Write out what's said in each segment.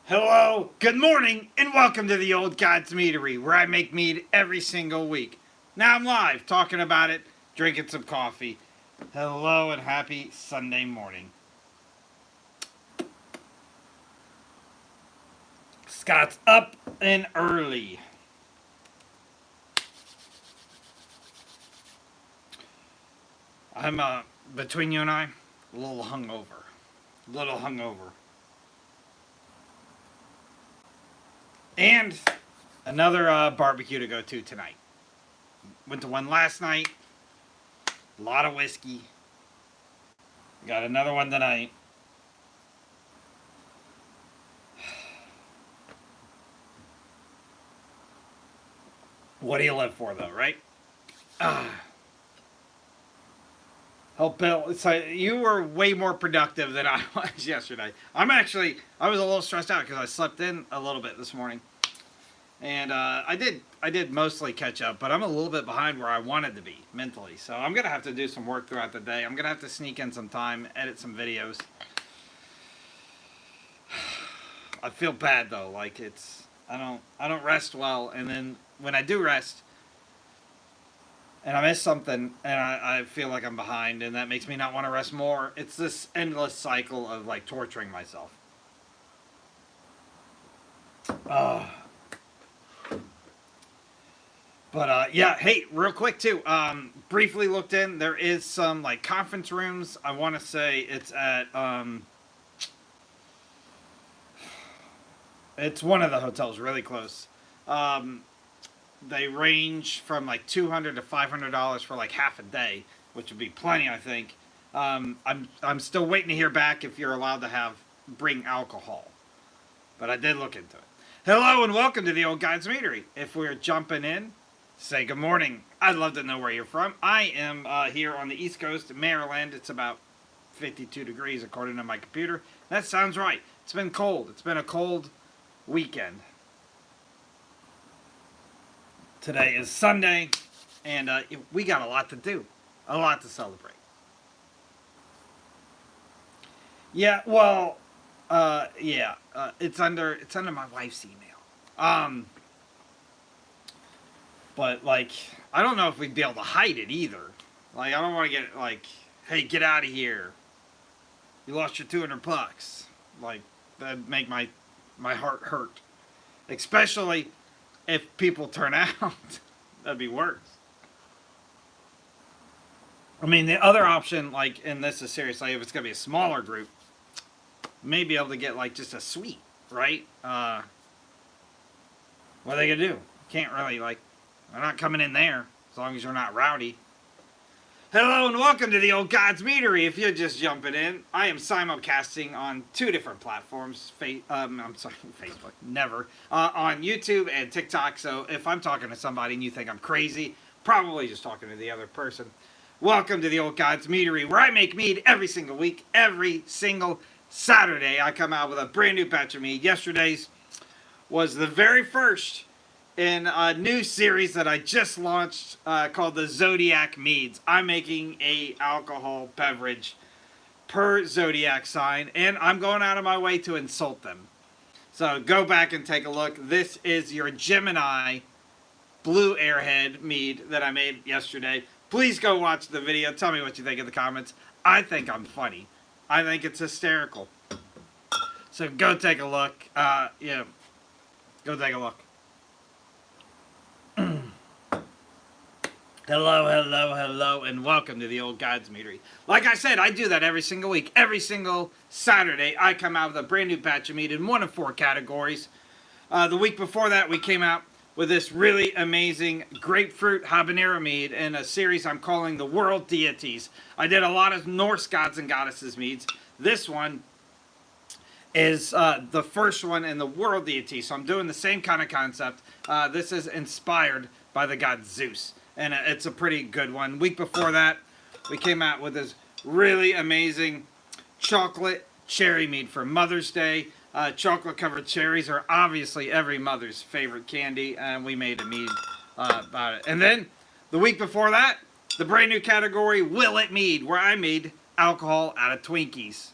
Hello, good morning, and welcome to the Old God's Meadery, where I make mead every single week. Now I'm live, talking about it, drinking some coffee. Hello, and happy Sunday morning. Scott's up and early. I'm, between you and I, a little hungover. And another barbecue to go to tonight. Went to one last night. A lot of whiskey. Got another one tonight. What do you live for, though, right? Help Bill. So you were way more productive than I was yesterday. I was a little stressed out because I slept in a little bit this morning. And I did mostly catch up, but I'm a little bit behind where I wanted to be mentally. So I'm gonna have to do some work throughout the day. I'm gonna have to sneak in some time, edit some videos. I feel bad though, like I don't rest well, and then when I do rest and I miss something and I feel like I'm behind, and that makes me not want to rest more. It's this endless cycle of like torturing myself. Uh, But yeah, hey, real quick too. Briefly looked in. There is some like conference rooms. I want to say it's at it's one of the hotels really close. Um, they range from like $200 to $500 for like half a day, which would be plenty, I think. I'm still waiting to hear back if you're allowed to bring alcohol, but I did look into it. Hello and welcome to the Old Guys Meadery. If we're jumping in, say good morning. I'd love to know where you're from. I am here on the East Coast, Maryland. It's about 52 degrees according to my computer. That sounds right. It's been cold. It's been a cold weekend. Today is Sunday, and we got a lot to do, a lot to celebrate. Yeah, well, it's under my wife's email. Um, but like, I don't know if we'd be able to hide it either. Like, I don't want to get like, hey, get out of here. You lost your $200. Like, that'd make my heart hurt, especially if people turn out. That'd be worse. I mean, the other option, like, and this is serious, like, if it's gonna be a smaller group, may be able to get like just a suite, right? What are they gonna do? Can't really like, they're not coming in there as long as you're not rowdy. Hello and welcome to the Old God's Meadery. If you're just jumping in, I am simulcasting on two different platforms. I'm sorry, Facebook, never. On YouTube and TikTok. So if I'm talking to somebody and you think I'm crazy, probably just talking to the other person. Welcome to the Old God's Meadery, where I make mead every single week, every single Saturday. I come out with a brand new batch of mead. Yesterday's was the very first in a new series that I just launched called the Zodiac Meads. I'm making a alcohol beverage per zodiac sign, and I'm going out of my way to insult them. So go back and take a look. This is your Gemini Blue Airhead mead that I made yesterday. Please go watch the video. Tell me what you think in the comments. I think I'm funny. I think it's hysterical. So go take a look. Yeah, go take a look. Hello, and welcome to the Old God's Meadery. Like I said, I do that every single week. Every single Saturday, I come out with a brand new batch of mead in one of four categories. The week before that, we came out with this really amazing grapefruit habanero mead in a series I'm calling the World Deities. I did a lot of Norse gods and goddesses meads. This one is the first one in the World Deities, so I'm doing the same kind of concept. This is inspired by the god Zeus, and it's a pretty good one. Week before that, we came out with this really amazing chocolate cherry mead for Mother's Day. Chocolate covered cherries are obviously every mother's favorite candy, and we made a mead about it. And then the week before that, the brand new category, Will It Mead, where I made alcohol out of Twinkies.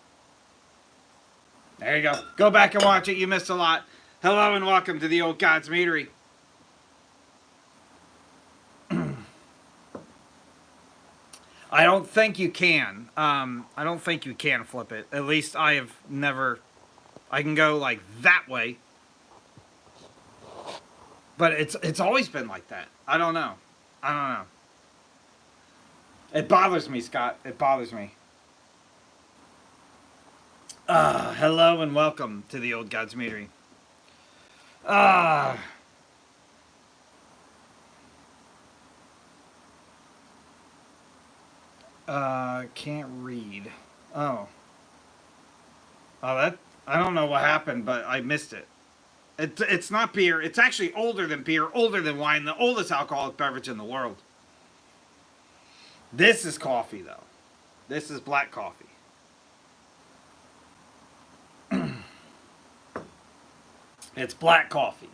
There you go. Go back and watch it. You missed a lot. Hello and welcome to the Old God's Meadery. I don't think you can. I don't think you can flip it. At least I have never. I can go like that way. But it's always been like that. I don't know. It bothers me, Scott. It bothers me. Hello and welcome to the Old God's Meadery. Can't read. Oh, that I don't know what happened, but I missed it. It's not beer. It's actually older than beer, older than wine, the oldest alcoholic beverage in the world. This is coffee, though. This is black coffee. It's black coffee.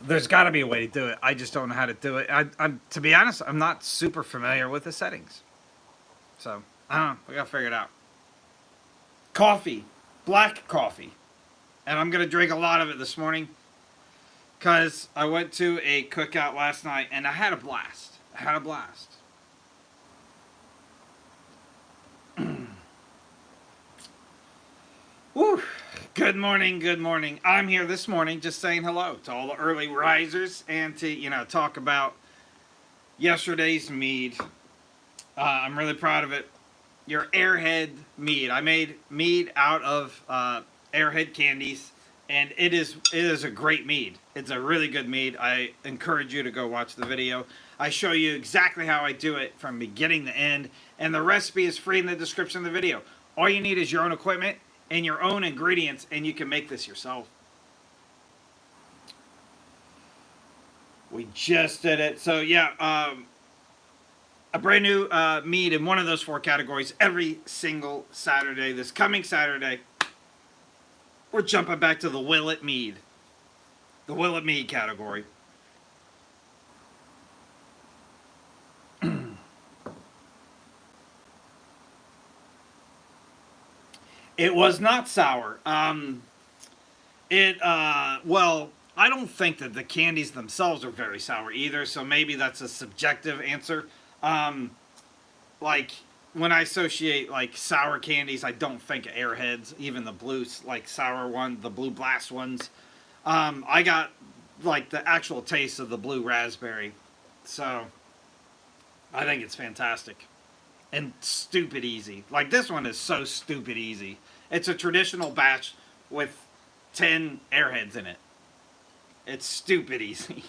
There's got to be a way to do it. I just don't know how to do it. I'm to be honest, I'm not super familiar with the settings. So, I don't know. We got to figure it out. Coffee. Black coffee. And I'm going to drink a lot of it this morning. Because I went to a cookout last night and I had a blast. Woo. Good morning. I'm here this morning just saying hello to all the early risers and to, talk about yesterday's mead. I'm really proud of it. Your Airhead mead. I made mead out of Airhead candies, and it is a great mead. It's a really good mead. I encourage you to go watch the video. I show you exactly how I do it from beginning to end, and the recipe is free in the description of the video. All you need is your own equipment and your own ingredients, and you can make this yourself. We just did it. So yeah, a brand new mead in one of those 4 categories every single Saturday. This coming Saturday, we're jumping back to the Willet Mead. The Willet Mead category. It was not sour. Well, I don't think that the candies themselves are very sour either, so maybe that's a subjective answer. Like, when I associate, like, sour candies, I don't think of Airheads, even the blue, like, sour one, the blue blast ones. I got, like, the actual taste of the blue raspberry, so I think it's fantastic. And stupid easy. Like, this one is so stupid easy. It's a traditional batch with 10 Airheads in it. It's stupid easy.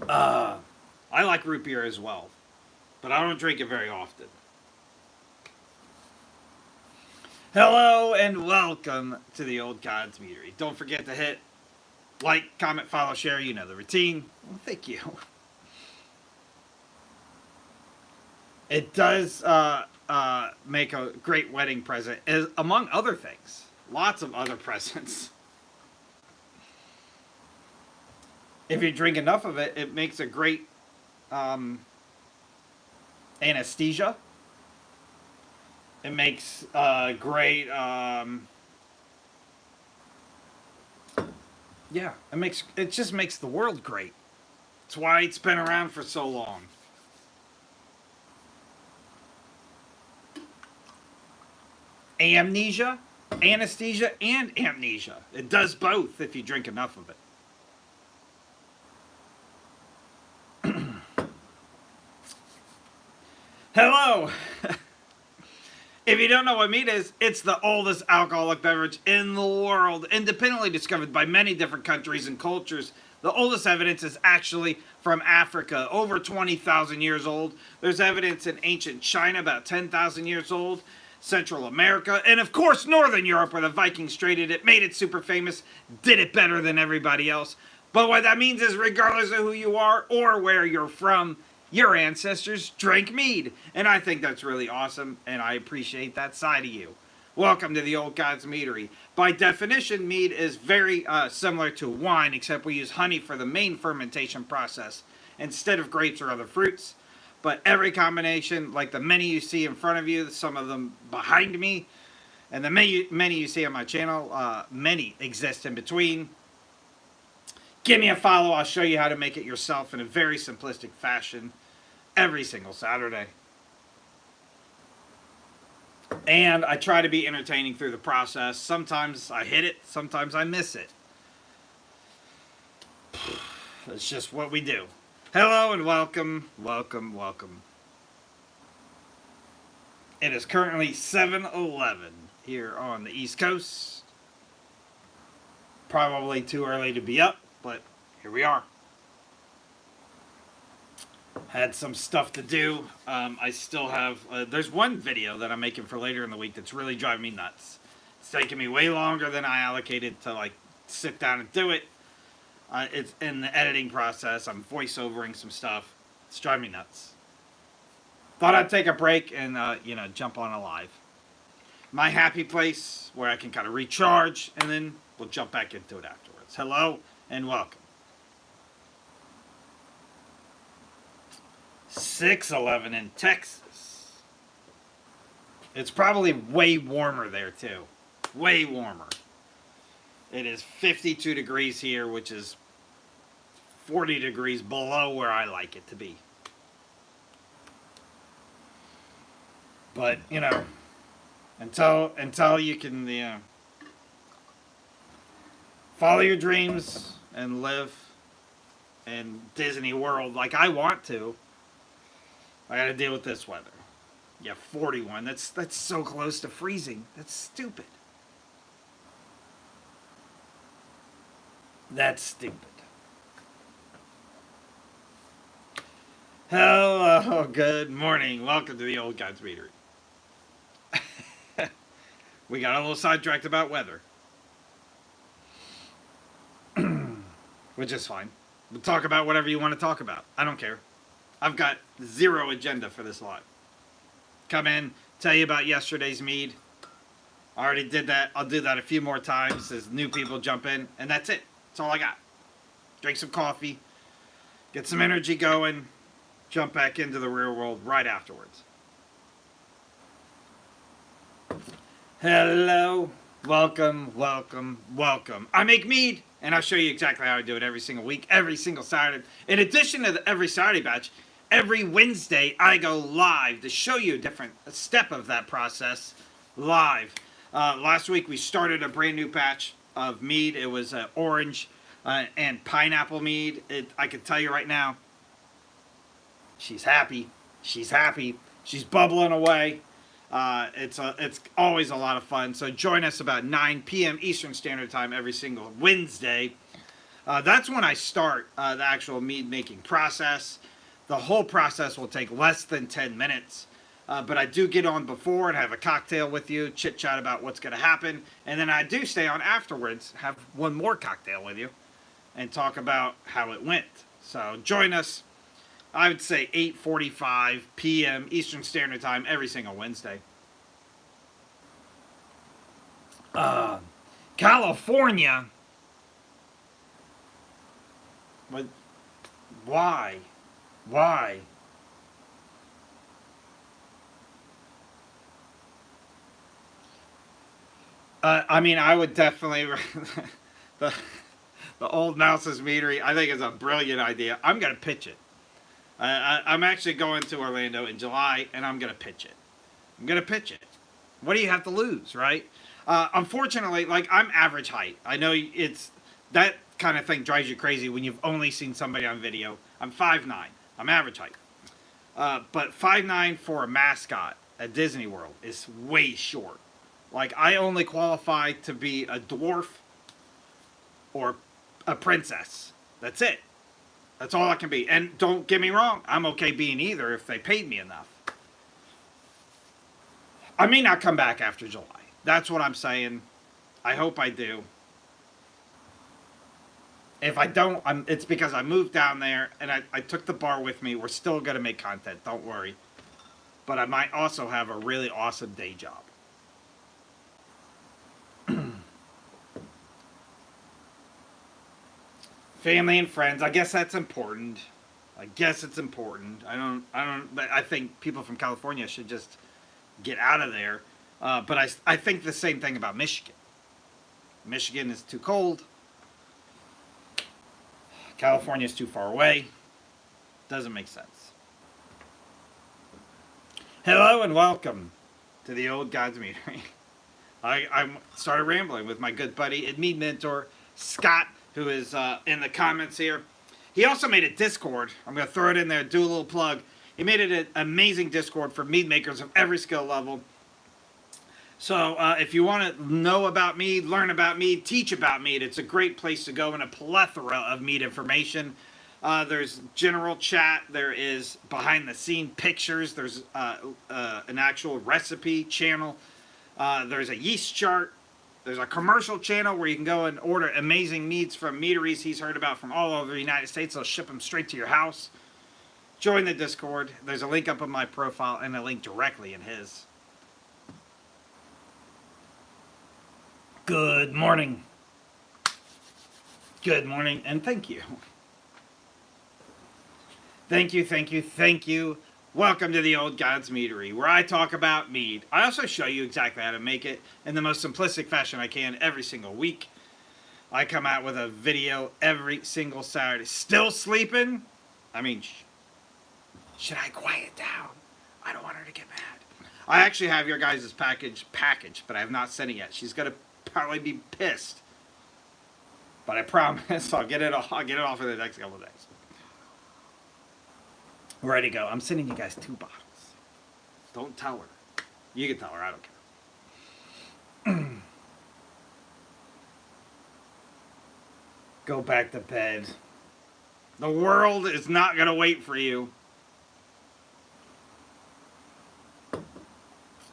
I like root beer as well, but I don't drink it very often. Hello and welcome to the Old God's Meadery. Don't forget to hit like, comment, follow, share. You know the routine. Well, thank you. It does make a great wedding present, among other things. Lots of other presents. If you drink enough of it, it makes a great anesthesia. It makes great yeah, it just makes the world great. It's why it's been around for so long. Amnesia, anesthesia, and amnesia. It does both if you drink enough of it. Hello! If you don't know what mead is, it's the oldest alcoholic beverage in the world, independently discovered by many different countries and cultures. The oldest evidence is actually from Africa, over 20,000 years old. There's evidence in ancient China, about 10,000 years old. Central America, and of course Northern Europe, where the Vikings traded it, made it super famous, did it better than everybody else. But what that means is, regardless of who you are or where you're from, your ancestors drank mead. And I think that's really awesome, and I appreciate that side of you. Welcome to the Old God's Meadery. By definition, mead is very similar to wine, except we use honey for the main fermentation process. instead of grapes or other fruits. But every combination, like the many you see in front of you, some of them behind me, and the many you see on my channel, many exist in between. Give me a follow. I'll show you how to make it yourself in a very simplistic fashion every single Saturday. And I try to be entertaining through the process. Sometimes I hit it, sometimes I miss it. It's just what we do. Hello and welcome, welcome, welcome. It is currently 7:11 here on the East Coast. Probably too early to be up, but here we are. Had some stuff to do. I still have... there's one video that I'm making for later in the week that's really driving me nuts. It's taking me way longer than I allocated to like sit down and do it. It's in the editing process. I'm voiceovering some stuff. It's driving me nuts. Thought I'd take a break and jump on a live. My happy place where I can kind of recharge, and then we'll jump back into it afterwards. Hello and welcome. 6:11 in Texas. It's probably way warmer there too. Way warmer. It is 52 degrees here, which is 40 degrees below where I like it to be. But, until you can follow your dreams and live in Disney World like I want to, I gotta deal with this weather. Yeah, 41. That's so close to freezing. That's stupid. That's stupid. Hello, good morning. Welcome to the Old God's Meadery. We got a little sidetracked about weather. Which is fine. We'll talk about whatever you want to talk about. I don't care. I've got zero agenda for this live. Come in, tell you about yesterday's mead. I already did that. I'll do that a few more times as new people jump in. And that's it. That's all I got. Drink some coffee. Get some energy going. Jump back into the real world right afterwards. Hello. Welcome, welcome, welcome. I make mead, and I'll show you exactly how I do it every single week, every single Saturday. In addition to every Saturday batch, every Wednesday I go live to show you a different step of that process live. Last week we started a brand new batch of mead. It was orange and pineapple mead. I can tell you right now, she's happy. She's happy. She's bubbling away. It's always a lot of fun. So join us about 9 p.m. Eastern Standard Time every single Wednesday. That's when I start the actual mead making process. The whole process will take less than 10 minutes. But I do get on before and have a cocktail with you, chit chat about what's going to happen. And then I do stay on afterwards, have one more cocktail with you, and talk about how it went. So join us. I would say 8:45 p.m. Eastern Standard Time every single Wednesday. California? But why? Why? I would definitely... the Old Mouse's Meadery, I think, is a brilliant idea. I'm going to pitch it. I'm actually going to Orlando in July, and I'm going to pitch it. I'm going to pitch it. What do you have to lose, right? Unfortunately, I'm average height. I know it's that kind of thing drives you crazy when you've only seen somebody on video. I'm 5'9". I'm average height. But 5'9" for a mascot at Disney World is way short. I only qualify to be a dwarf or a princess. That's it. That's all I can be. And don't get me wrong, I'm okay being either if they paid me enough. I may not come back after July. That's what I'm saying. I hope I do. If I don't, it's because I moved down there and I took the bar with me. We're still going to make content, don't worry. But I might also have a really awesome day job. Family and friends, I guess that's important. I guess it's important. But I think people from California should just get out of there. But I think the same thing about Michigan. Michigan is too cold. California is too far away. Doesn't make sense. Hello and welcome to the Old God's Meadery. I started rambling with my good buddy and Mead mentor, Scott, who is in the comments here. He also made a Discord. I'm going to throw it in there, do a little plug. He made it an amazing Discord for mead makers of every skill level. So if you want to know about mead, learn about mead, teach about mead, it's a great place to go, and a plethora of mead information. There's general chat. There is behind-the-scene pictures. There's an actual recipe channel. There's a yeast chart. There's a commercial channel where you can go and order amazing meads from meaderies he's heard about from all over the United States. They'll ship them straight to your house. Join the Discord. There's a link up on my profile and a link directly in his. Good morning. Good morning, and thank you. Thank you, thank you, thank you. Welcome to the Old God's Meadery, where I talk about mead. I also show you exactly how to make it in the most simplistic fashion I can every single week. I come out with a video every single Saturday. Still sleeping? I mean, should I quiet down? I don't want her to get mad. I actually have your guys' package, but I have not sent it yet. She's going to probably be pissed. But I promise I'll get it off in the next couple of days. Ready to go. I'm sending you guys 2 bottles. Don't tell her. You can tell her. I don't care. Go back to bed. The world is not going to wait for you.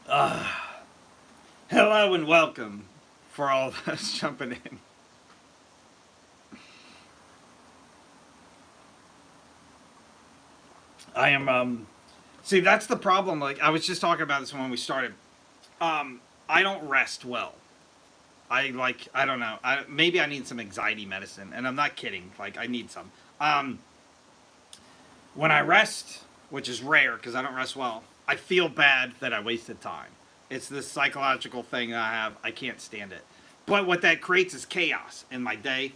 Hello and welcome for all of us jumping in. I am, see, that's the problem. Like, I was just talking about this when we started. I don't rest well. I don't know. Maybe I need some anxiety medicine, and I'm not kidding. Like, I need some. When I rest, which is rare because I don't rest well, I feel bad that I wasted time. It's this psychological thing I have. I can't stand it. But what that creates is chaos in my day.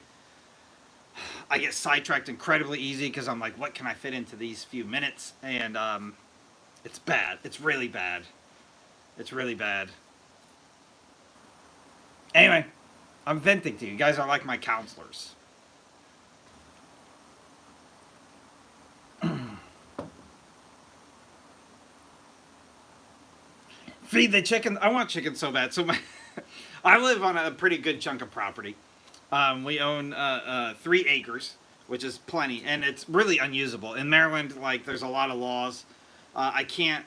I get sidetracked incredibly easy because I'm like, what can I fit into these few minutes? And it's bad. It's really bad. It's really bad. Anyway, I'm venting to you. You guys are like my counselors. Feed the chicken. I want chicken so bad. So I live on a pretty good chunk of property. We own 3 acres, which is plenty, and it's really unusable. In Maryland, like, there's a lot of laws. I can't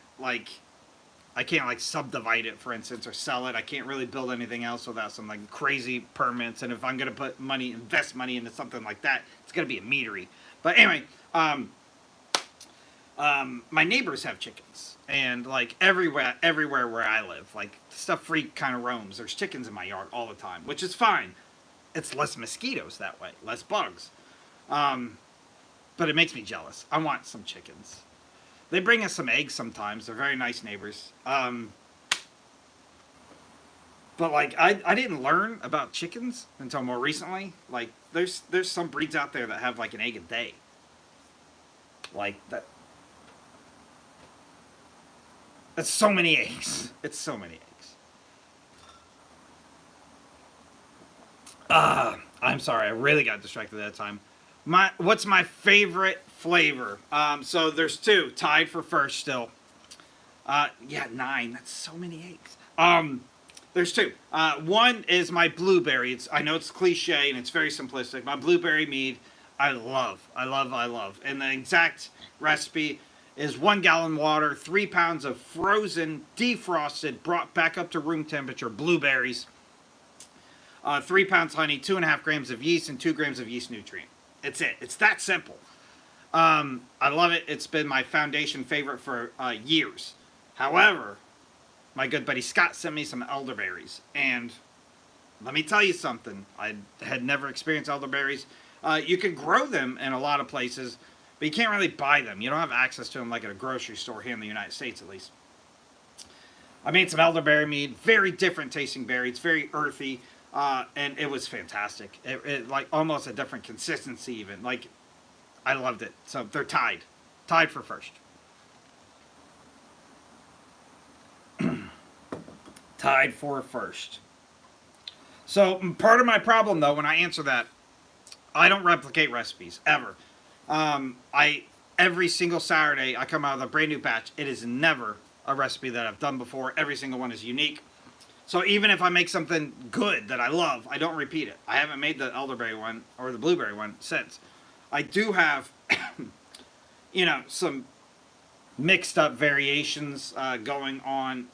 subdivide it, for instance, or sell it. I can't really build anything else without some like crazy permits. And if I'm gonna put money, invest money into something like that, it's gonna be a meadery. But anyway, my neighbors have chickens, and like everywhere where I live, like, stuff free kind of roams. There's chickens in my yard all the time, which is fine. It's less mosquitoes that way, less bugs. But it makes me jealous. I want some chickens. They bring us some eggs sometimes. They're very nice neighbors. But like, I didn't learn about chickens until more recently. Like, there's some breeds out there that have like an egg a day. Like that. That's so many eggs. It's so many eggs. I'm sorry, I really got distracted that time. What's my favorite flavor? So there's 2 tied for first still. Yeah, 9. That's so many eggs. There's 2. One is my blueberry. I know it's cliche and it's very simplistic. My blueberry mead, I love. And the exact recipe is 1 gallon water, 3 pounds of frozen, defrosted, brought back up to room temperature blueberries. 3 pounds honey, 2.5 grams of yeast, and 2 grams of yeast nutrient. It's it. It's that simple. I love it. It's been my foundation favorite for years. However, my good buddy Scott sent me some elderberries, and let me tell you something. I had never experienced elderberries. You can grow them in a lot of places, but you can't really buy them. You don't have access to them like at a grocery store here in the United States, at least. I made some elderberry mead, very different tasting berry. It's very earthy, and it was fantastic. It like almost a different consistency even. Like, I loved it. So they're tied for first. Tied for first. So part of my problem though, when I answer that, I don't replicate recipes ever. Every single Saturday I come out with a brand new batch. It is never a recipe that I've done before. Every single one is unique. So even if I make something good that I love, I don't repeat it. I haven't made the elderberry one or the blueberry one since. I do have, some mixed up variations going on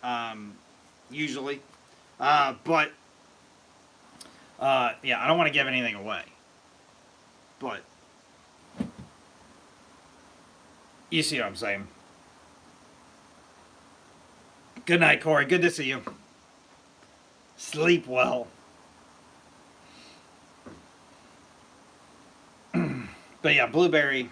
usually. But I don't want to give anything away. But you see what I'm saying. Good night, Corey. Good to see you. Sleep well. But yeah, blueberry.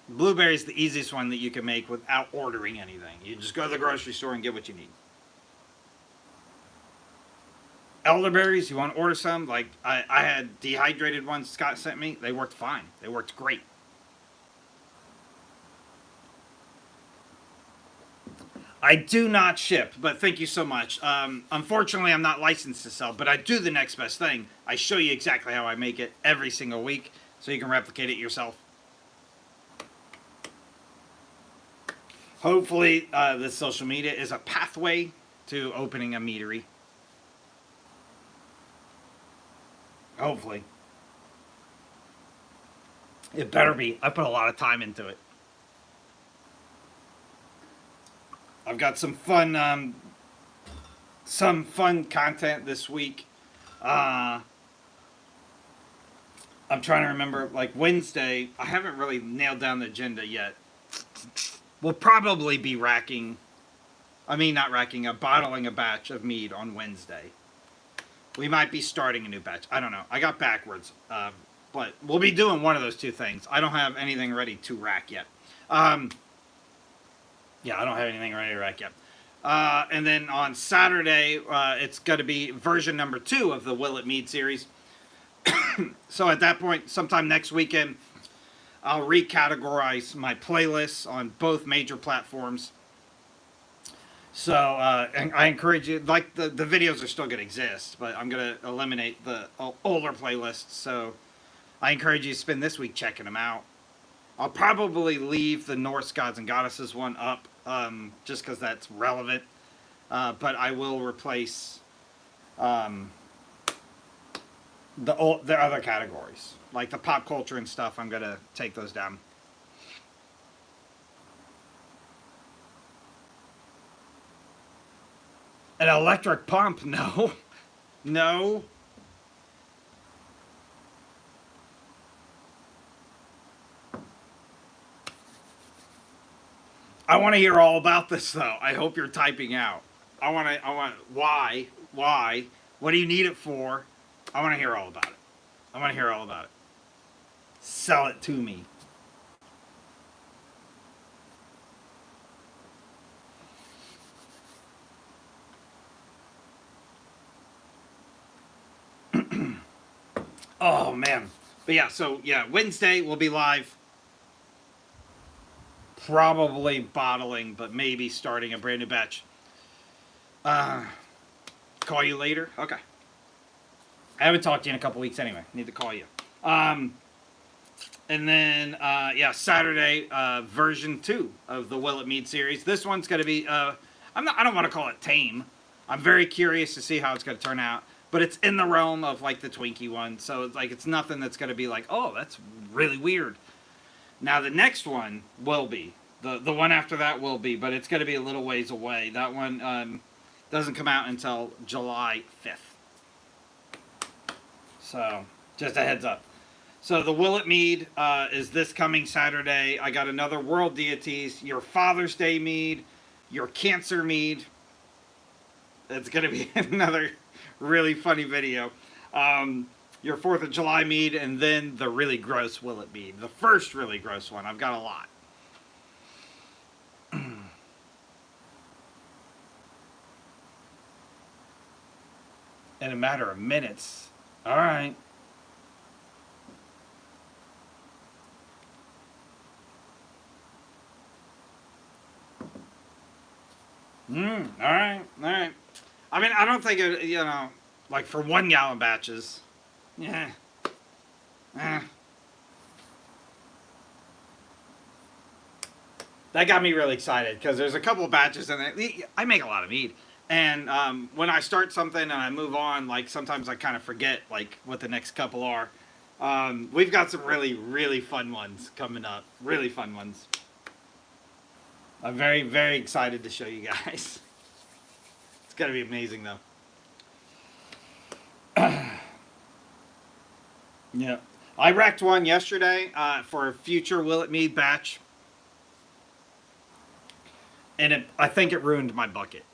Blueberry is the easiest one that you can make without ordering anything. You just go to the grocery store and get what you need. Elderberries, you want to order some? Like, I had dehydrated ones Scott sent me. They worked fine. They worked great. I do not ship, but thank you so much. Unfortunately, I'm not licensed to sell, but I do the next best thing. I show you exactly how I make it every single week, so you can replicate it yourself. Hopefully, this social media is a pathway to opening a meadery. Hopefully. It better be. I put a lot of time into it. I've got some fun content this week. I'm trying to remember, like Wednesday, I haven't really nailed down the agenda yet. We'll probably be bottling a batch of mead on Wednesday. We might be starting a new batch. I don't know. I got backwards. But we'll be doing one of those two things. I don't have anything ready to rack yet. I don't have anything ready to rack yet. And then on Saturday, it's going to be version number 2 of the Will It Mead series. So at that point, sometime next weekend, I'll recategorize my playlists on both major platforms. So and I encourage you, like the videos are still going to exist, but I'm going to eliminate the older playlists. So I encourage you to spend this week checking them out. I'll probably leave the Norse Gods and Goddesses one up, just because that's relevant. But I will replace the other categories, like the pop culture and stuff. I'm gonna take those down. An electric pump? No, no. I want to hear all about this, though. I hope you're typing out. Why? What do you need it for? I want to hear all about it. Sell it to me. Oh, man. But yeah, Wednesday we'll be live. Probably bottling, but maybe starting a brand new batch. Call you later? Okay. I haven't talked to you in a couple weeks anyway. Need to call you. And then, Saturday, version 2 of the Will It Mead series. This one's going to be, I don't want to call it tame. I'm very curious to see how it's going to turn out. But it's in the realm of, like, the Twinkie one. So, it's nothing that's going to be like, oh, that's really weird. Now, the next one will be. The one after that will be, but it's going to be a little ways away. That one doesn't come out until July 5th. So, just a heads up. So, the Will It Mead is this coming Saturday. I got another World Deities, your Father's Day Mead, your Cancer Mead. It's going to be another really funny video. your 4th of July mead, and then the really gross Willet mead. The first really gross one. I've got a lot. In a matter of minutes. All right. All right. All right. I mean, I don't think it, like for 1 gallon batches. Yeah. That got me really excited because there's a couple of batches in there. I make a lot of mead. And when I start something and I move on, like sometimes I kind of forget like what the next couple are. We've got some really, really fun ones coming up. Really fun ones. I'm very, very excited to show you guys. It's going to be amazing though. Yeah. I wrecked one yesterday for a future Willet Mead batch. And I think it ruined my bucket.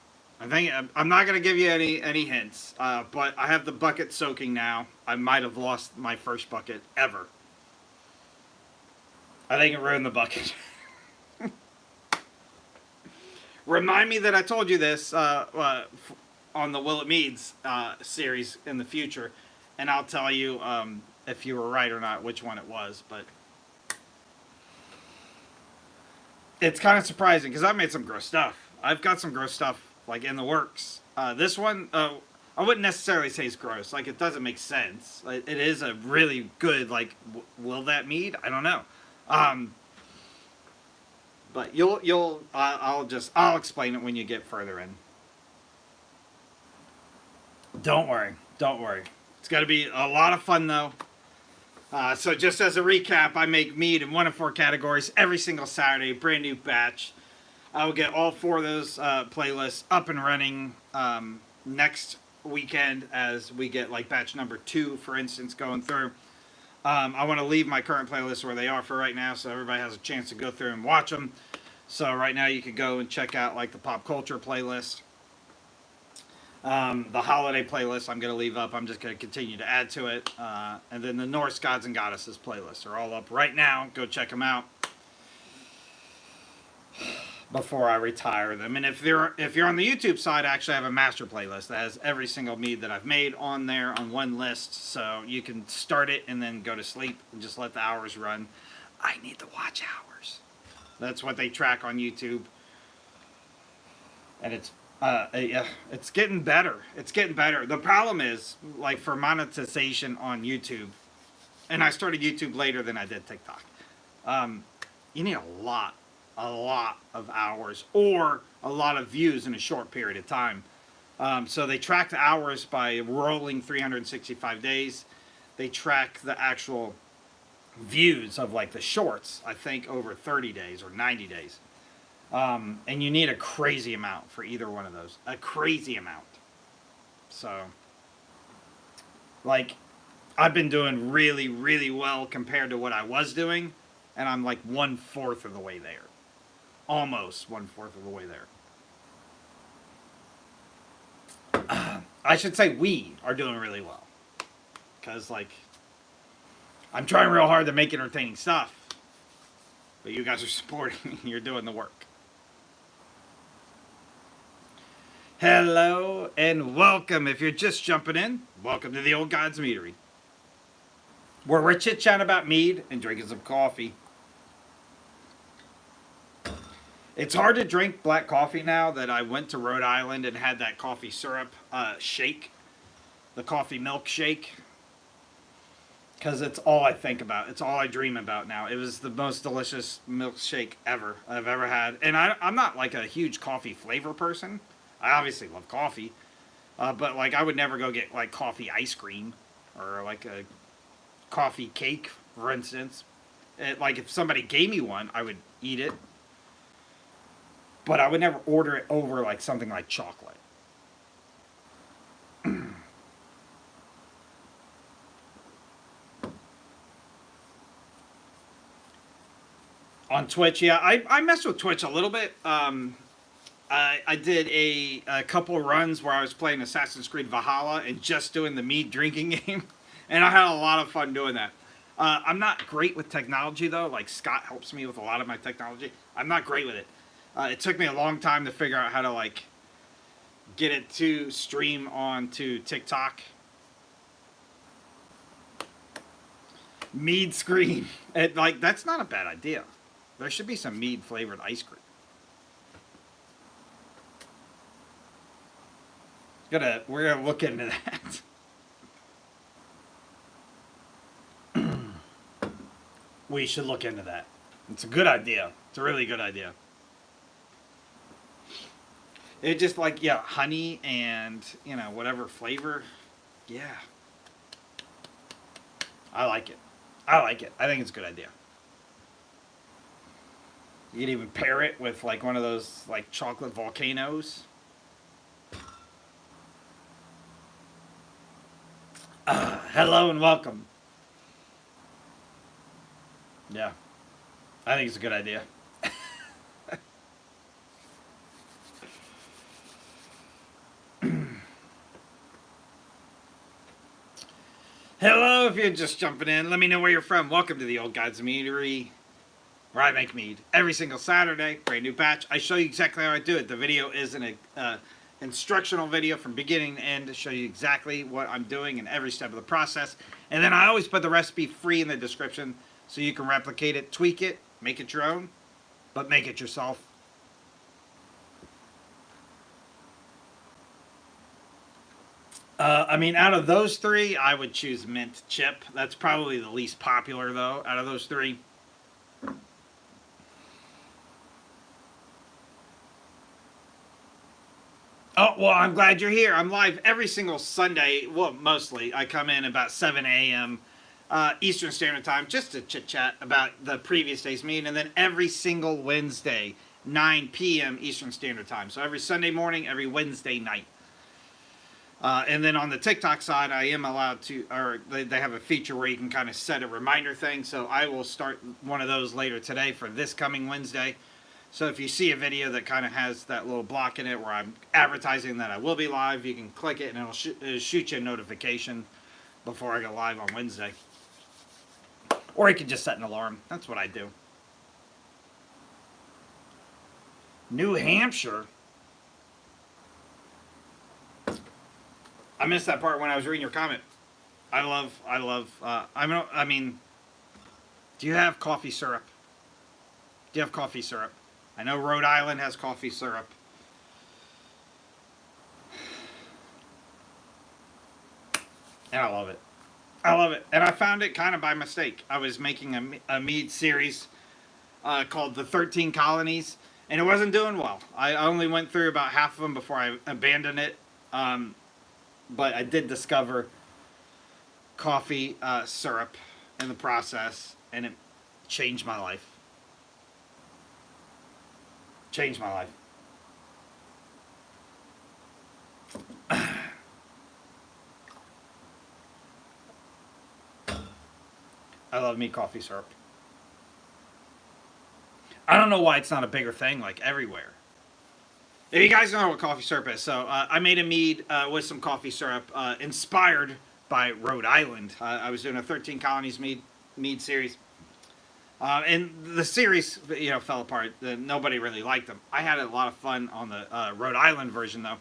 I'm not going to give you any hints, but I have the bucket soaking now. I might have lost my first bucket ever. I think it ruined the bucket. Remind me that I told you this on the Willet Meads series in the future, and I'll tell you if you were right or not, which one it was. But it's kind of surprising because I've made some gross stuff. I've got some gross stuff like in the works. This one, I wouldn't necessarily say it's gross. Like it doesn't make sense. It is a really good like. Will that mead? I don't know. But I'll explain it when you get further in. Don't worry. It's got to be a lot of fun though. So just as a recap, I make mead in 1 of 4 categories every single Saturday, brand new batch. I will get all 4 of those playlists up and running next weekend as we get like batch number 2, for instance, going through. I want to leave my current playlists where they are for right now so everybody has a chance to go through and watch them. So right now you could go and check out like the pop culture playlist. The holiday playlist I'm going to leave up. I'm just going to continue to add to it. And then the Norse Gods and Goddesses playlist are all up right now. Go check them out before I retire them. And if you're on the YouTube side, I actually have a master playlist that has every single mead that I've made on there on one list. So you can start it and then go to sleep and just let the hours run. I need the watch hours. That's what they track on YouTube. And it's getting better. It's getting better. The problem is, like for monetization on YouTube, and I started YouTube later than I did TikTok. You need a lot of hours or a lot of views in a short period of time. So they track the hours by rolling 365 days. They track the actual views of like the shorts, I think over 30 days or 90 days. And you need a crazy amount for either one of those. A crazy amount. So, like, I've been doing really, really well compared to what I was doing. And I'm like 1/4 of the way there. Almost 1/4 of the way there. I should say we are doing really well. Because, like, I'm trying real hard to make entertaining stuff. But you guys are supporting me. You're doing the work. Hello and welcome. If you're just jumping in, welcome to the Old Gods Meadery, where we're chit-chatting about mead and drinking some coffee. It's hard to drink black coffee now that I went to Rhode Island and had that coffee syrup shake, the coffee milkshake, because it's all I think about. It's all I dream about now. It was the most delicious milkshake I've ever had. And I'm not like a huge coffee flavor person. I obviously love coffee, but like I would never go get like coffee ice cream or like a coffee cake, for instance. Like if somebody gave me one, I would eat it, but I would never order it over like something like chocolate. On Twitch, yeah, I messed with Twitch a little bit. I did a couple runs where I was playing Assassin's Creed Valhalla and just doing the mead drinking game. And I had a lot of fun doing that. I'm not great with technology, though. Like, Scott helps me with a lot of my technology. I'm not great with it. It took me a long time to figure out how to, like, get it to stream onto TikTok. Mead screen. Like, that's not a bad idea. There should be some mead flavored ice cream. We're gonna look into that. We should look into that. It's a good idea. It's a really good idea. It just like, yeah, honey and, whatever flavor. Yeah. I like it. I like it. I think it's a good idea. You can even pair it with like one of those like chocolate volcanoes. Hello and welcome. Yeah. I think it's a good idea. Hello, if you're just jumping in, let me know where you're from. Welcome to the Old Gods Meadery, where I make mead every single Saturday. Brand new batch. I show you exactly how I do it. The video is an instructional video from beginning to end to show you exactly what I'm doing in every step of the process. And then I always put the recipe free in the description so you can replicate it, tweak it, make it your own, but make it yourself. Out of those three, I would choose mint chip. That's probably the least popular, though, out of those three. Oh, well, I'm glad you're here. I'm live every single Sunday. Well, mostly. I come in about 7 a.m. Eastern Standard Time just to chit-chat about the previous day's meeting. And then every single Wednesday, 9 p.m. Eastern Standard Time. So every Sunday morning, every Wednesday night. And then on the TikTok side, I am allowed to, or they have a feature where you can kind of set a reminder thing. So I will start one of those later today for this coming Wednesday. So if you see a video that kind of has that little block in it where I'm advertising that I will be live, you can click it and it'll shoot you a notification before I go live on Wednesday. Or you can just set an alarm. That's what I do. New Hampshire. I missed that part when I was reading your comment. Do you have coffee syrup? Do you have coffee syrup? I know Rhode Island has coffee syrup. And I love it. I love it. And I found it kind of by mistake. I was making a mead series called The 13 Colonies, and it wasn't doing well. I only went through about half of them before I abandoned it. But I did discover coffee syrup in the process, and it changed my life. Changed my life. I love me coffee syrup. I don't know why it's not a bigger thing like everywhere. If you guys don't know what coffee syrup is, so I made a mead with some coffee syrup inspired by Rhode Island. I was doing a 13 Colonies mead series. And the series, fell apart. Nobody really liked them. I had a lot of fun on the Rhode Island version, though.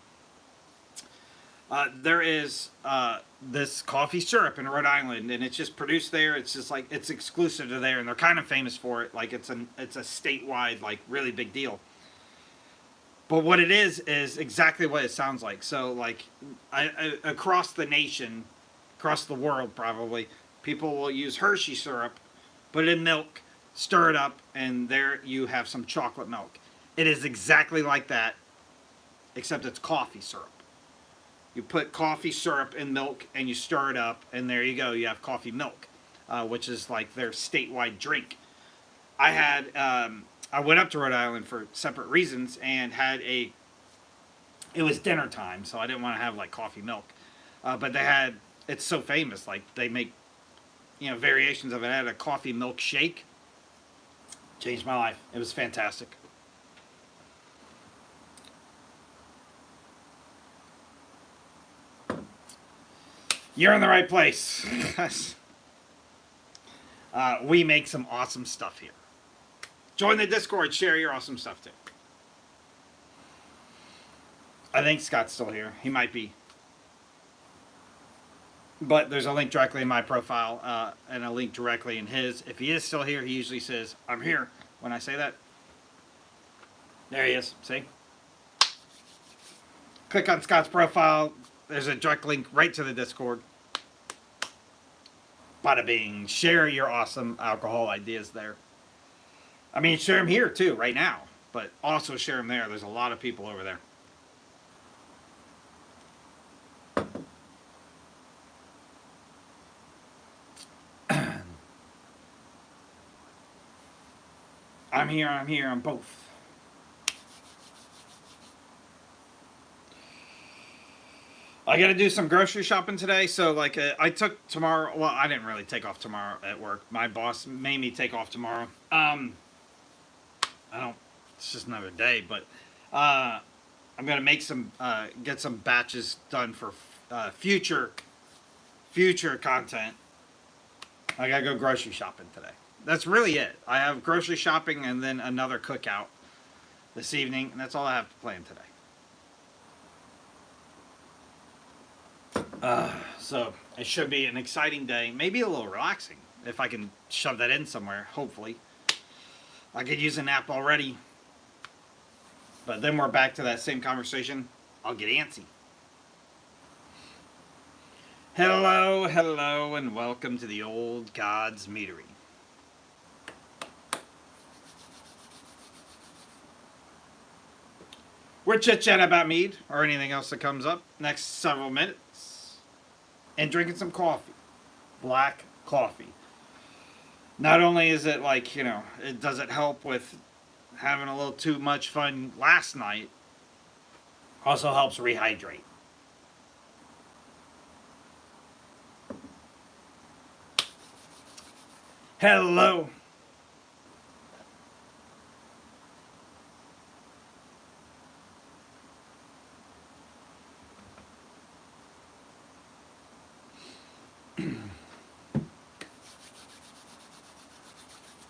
There is this coffee syrup in Rhode Island, and it's just produced there. It's just like, it's exclusive to there, and they're kind of famous for it. Like, it's a statewide, like, really big deal. But what it is exactly what it sounds like. So, like, across the nation, across the world probably, people will use Hershey syrup, put it in milk, stir it up, and there you have some chocolate milk. It is exactly like that, except it's coffee syrup. You put coffee syrup in milk, and you stir it up, and there you go. You have coffee milk, which is like their statewide drink. I went up to Rhode Island for separate reasons and it was dinner time, so I didn't want to have like coffee milk. But it's so famous, like they make, variations of it. I had a coffee milk shake. Changed my life. It was fantastic. you're in the right place. We make some awesome stuff here. Join the Discord, share your awesome stuff too. I think Scott's still here. He might be. But there's a link directly in my profile and a link directly in his. If he is still here, he usually says, I'm here when I say that. There he is. See? Click on Scott's profile. There's a direct link right to the Discord. Bada bing. Share your awesome alcohol ideas there. I mean, share them here too, right now. But also share them there. There's a lot of people over there. I'm here, I'm both. I gotta do some grocery shopping today, so like I took tomorrow. Well, I didn't really take off tomorrow at work. My boss made me take off tomorrow. I don't. It's just another day, but I'm gonna make some get some batches done for future content. I gotta go grocery shopping today. That's really it. I have grocery shopping and then another cookout this evening, and that's all I have to plan today. So it should be an exciting day, maybe a little relaxing if I can shove that in somewhere. Hopefully, I could use a nap already, but then we're back to that same conversation. I'll get antsy. Hello, and welcome to the Old Gods Meadery. We're chit-chatting about mead or anything else that comes up next several minutes. And drinking some coffee. Black coffee. Not only is it like, it doesn't help with having a little too much fun last night, also helps rehydrate. Hello.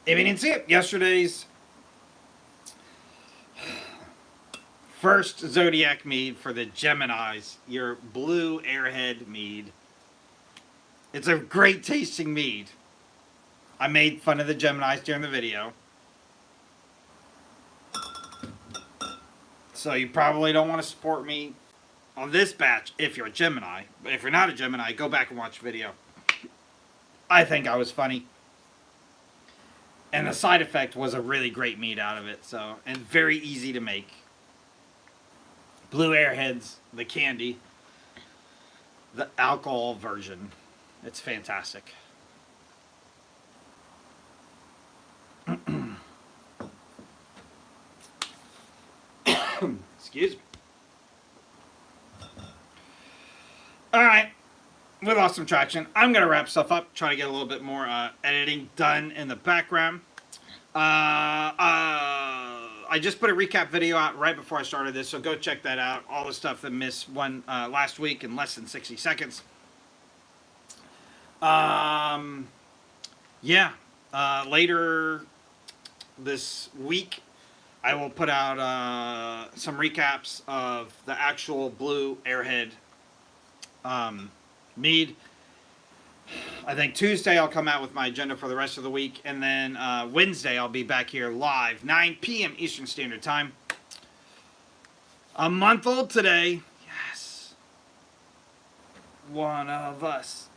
If you didn't see it, yesterday's first Zodiac mead for the Geminis, your blue airhead mead. It's a great tasting mead. I made fun of the Geminis during the video. So you probably don't want to support me on this batch if you're a Gemini. But if you're not a Gemini, go back and watch the video. I think I was funny. And the side effect was a really great mead out of it. And very easy to make. Blue Airheads, the candy, the alcohol version. It's fantastic. Excuse me. All right. We lost some traction. I'm going to wrap stuff up, try to get a little bit more editing done in the background. I just put a recap video out right before I started this, so go check that out. All the stuff that missed one last week in less than 60 seconds. Later this week, I will put out some recaps of the actual Blue Airhead mead. I think Tuesday I'll come out with my agenda for the rest of the week, and then Wednesday I'll be back here live, 9 p.m. Eastern Standard Time. A month old today. Yes. One of us.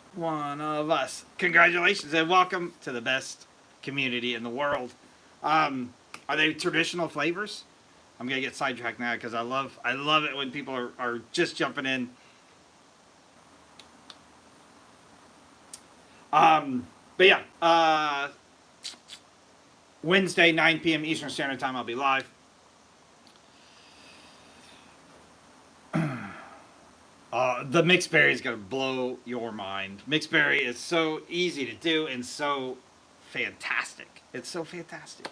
Congratulations and welcome to the best community in the world. Are they traditional flavors? I'm gonna get sidetracked now because I love it when people are just jumping in. But yeah, Wednesday, 9 p.m. Eastern Standard Time, I'll be live. The mixed berry is going to blow your mind. Mixed berry is so easy to do and so fantastic. It's so fantastic.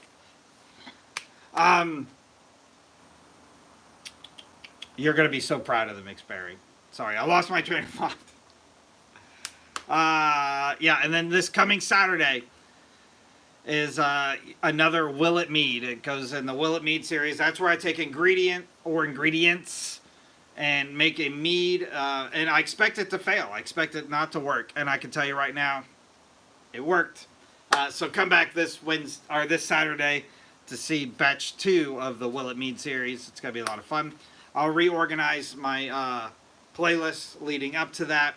You're going to be so proud of the mixed berry. Sorry, I lost my train of thought. Yeah, and then this coming Saturday is another Will It Mead. It goes in the Will It Mead series. That's where I take ingredients and make a mead, and I expect it to fail. I expect it not to work, and I can tell you right now, it worked. So come back this Saturday to see batch 2 of the Will It Mead series. It's gonna be a lot of fun. I'll reorganize my playlist leading up to that.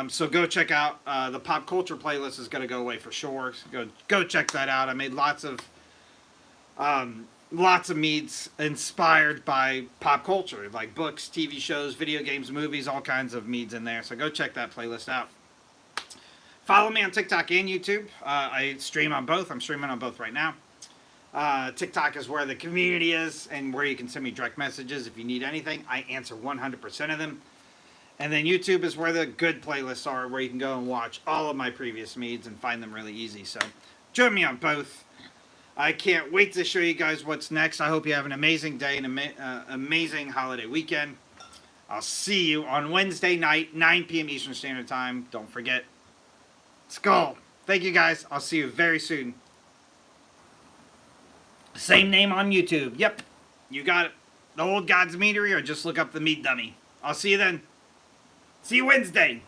So go check out the pop culture playlist is gonna go away for sure. So go check that out. I made lots of meads inspired by pop culture, like books, TV shows, video games, movies, all kinds of meads in there. So go check that playlist out. Follow me on TikTok and YouTube. I stream on both. I'm streaming on both right now. TikTok is where the community is and where you can send me direct messages if you need anything. I answer 100% of them. And then YouTube is where the good playlists are, where you can go and watch all of my previous meads and find them really easy. So join me on both. I can't wait to show you guys what's next. I hope you have an amazing day and amazing holiday weekend. I'll see you on Wednesday night, 9 p.m. Eastern Standard Time. Don't forget. Skull. Thank you guys. I'll see you very soon. Same name on YouTube. Yep. You got it. The Old Gods Meadery, or just look up the Meat Dummy. I'll see you then. See you Wednesday.